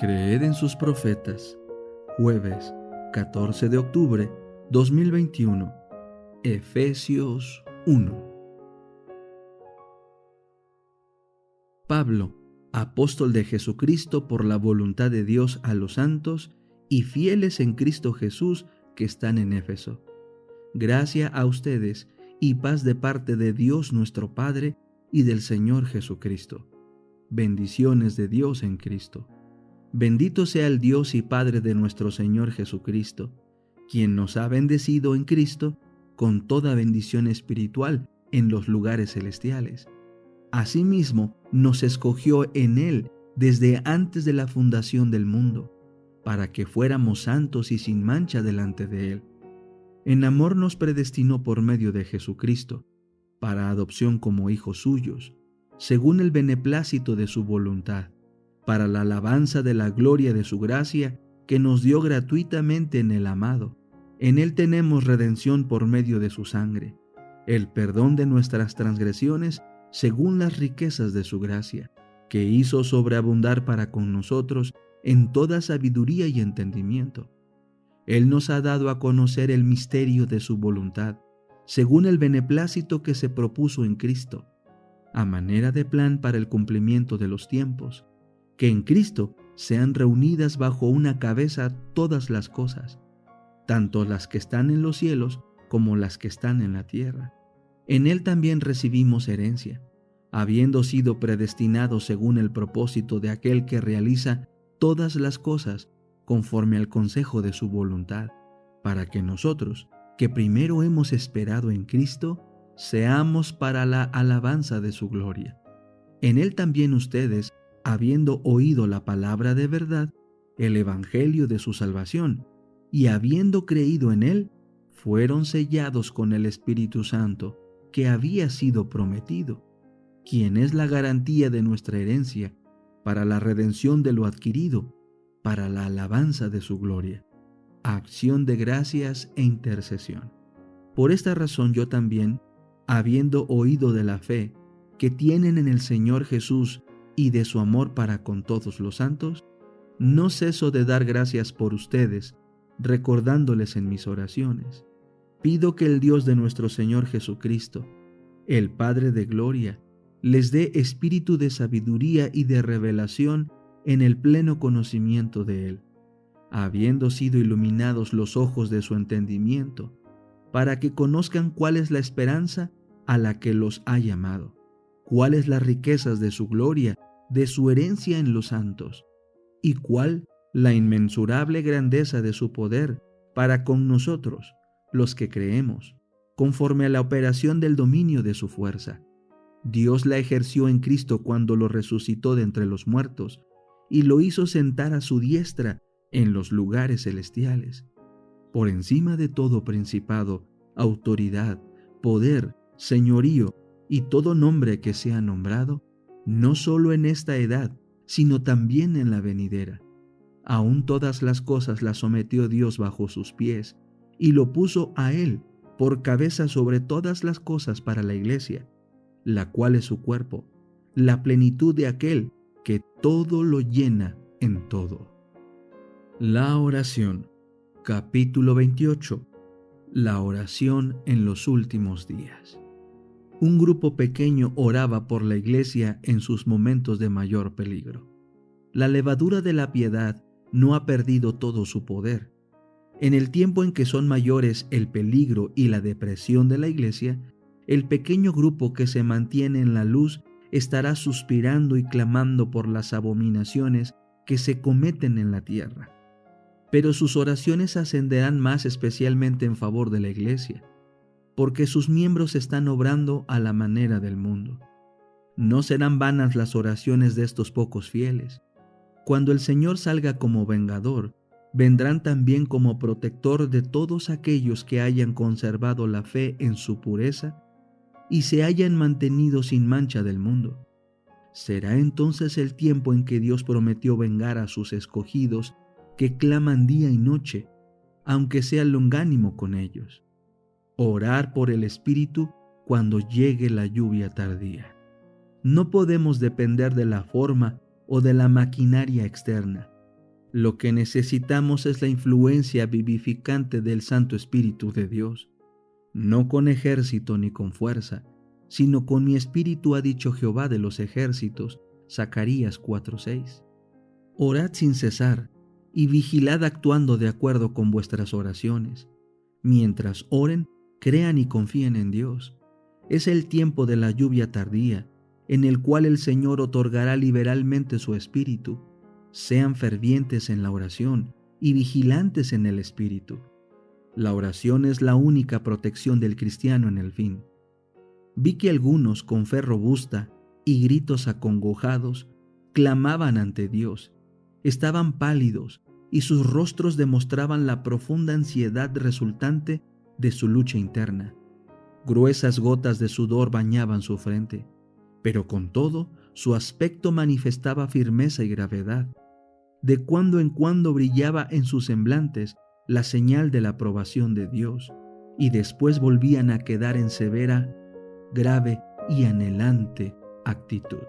Creed en sus profetas. Jueves 14 de octubre 2021. Efesios 1. Pablo, apóstol de Jesucristo por la voluntad de Dios a los santos y fieles en Cristo Jesús que están en Éfeso. Gracia a ustedes y paz de parte de Dios nuestro Padre y del Señor Jesucristo. Bendiciones de Dios en Cristo. Bendito sea el Dios y Padre de nuestro Señor Jesucristo, quien nos ha bendecido en Cristo con toda bendición espiritual en los lugares celestiales. Asimismo, nos escogió en Él desde antes de la fundación del mundo, para que fuéramos santos y sin mancha delante de Él. En amor nos predestinó por medio de Jesucristo, para adopción como hijos suyos, según el beneplácito de su voluntad, para la alabanza de la gloria de su gracia que nos dio gratuitamente en el amado. En Él tenemos redención por medio de su sangre, el perdón de nuestras transgresiones según las riquezas de su gracia, que hizo sobreabundar para con nosotros en toda sabiduría y entendimiento. Él nos ha dado a conocer el misterio de su voluntad, según el beneplácito que se propuso en Cristo, a manera de plan para el cumplimiento de los tiempos, que en Cristo sean reunidas bajo una cabeza todas las cosas, tanto las que están en los cielos como las que están en la tierra. En Él también recibimos herencia, habiendo sido predestinados según el propósito de aquel que realiza todas las cosas conforme al consejo de su voluntad, para que nosotros, que primero hemos esperado en Cristo, seamos para la alabanza de su gloria. En Él también ustedes, habiendo oído la palabra de verdad, el evangelio de su salvación, y habiendo creído en Él, fueron sellados con el Espíritu Santo, que había sido prometido, quien es la garantía de nuestra herencia, para la redención de lo adquirido, para la alabanza de su gloria, acción de gracias e intercesión. Por esta razón yo también, habiendo oído de la fe que tienen en el Señor Jesús y de su amor para con todos los santos, no ceso de dar gracias por ustedes, recordándoles en mis oraciones. Pido que el Dios de nuestro Señor Jesucristo, el Padre de gloria, les dé espíritu de sabiduría y de revelación en el pleno conocimiento de Él, habiendo sido iluminados los ojos de su entendimiento, para que conozcan cuál es la esperanza a la que los ha llamado, cuáles las riquezas de su gloria, de su herencia en los santos, y cuál la inmensurable grandeza de su poder para con nosotros, los que creemos, conforme a la operación del dominio de su fuerza. Dios la ejerció en Cristo cuando lo resucitó de entre los muertos, y lo hizo sentar a su diestra en los lugares celestiales, por encima de todo principado, autoridad, poder, señorío y todo nombre que sea nombrado, no solo en esta edad, sino también en la venidera. Aún todas las cosas las sometió Dios bajo sus pies, y lo puso a Él por cabeza sobre todas las cosas para la iglesia, la cual es su cuerpo, la plenitud de aquel que todo lo llena en todo. La oración, capítulo 28. La oración en los últimos días. Un grupo pequeño oraba por la iglesia en sus momentos de mayor peligro. La levadura de la piedad no ha perdido todo su poder. En el tiempo en que son mayores el peligro y la depresión de la iglesia, el pequeño grupo que se mantiene en la luz estará suspirando y clamando por las abominaciones que se cometen en la tierra. Pero sus oraciones ascenderán más especialmente en favor de la iglesia, porque sus miembros están obrando a la manera del mundo. No serán vanas las oraciones de estos pocos fieles. Cuando el Señor salga como vengador, vendrán también como protector de todos aquellos que hayan conservado la fe en su pureza y se hayan mantenido sin mancha del mundo. Será entonces el tiempo en que Dios prometió vengar a sus escogidos que claman día y noche, aunque sea longánimo con ellos. Orar por el Espíritu cuando llegue la lluvia tardía. No podemos depender de la forma o de la maquinaria externa, Lo que necesitamos es la influencia vivificante del Santo Espíritu de Dios. No con ejército ni con fuerza, sino con mi espíritu, ha dicho Jehová de los ejércitos. Zacarías 4:6. Orad sin cesar y vigilad actuando de acuerdo con vuestras oraciones. Mientras oren, crean y confíen en Dios. Es el tiempo de la lluvia tardía, en el cual el Señor otorgará liberalmente su espíritu. Sean fervientes en la oración y vigilantes en el espíritu. La oración es la única protección del cristiano en el fin. Vi que algunos, con fe robusta y gritos acongojados, clamaban ante Dios. Estaban pálidos y sus rostros demostraban la profunda ansiedad resultante de su lucha interna. Gruesas gotas de sudor bañaban su frente, pero con todo su aspecto manifestaba firmeza y gravedad. De cuando en cuando brillaba en sus semblantes la señal de la aprobación de Dios, y después volvían a quedar en severa, grave y anhelante actitud.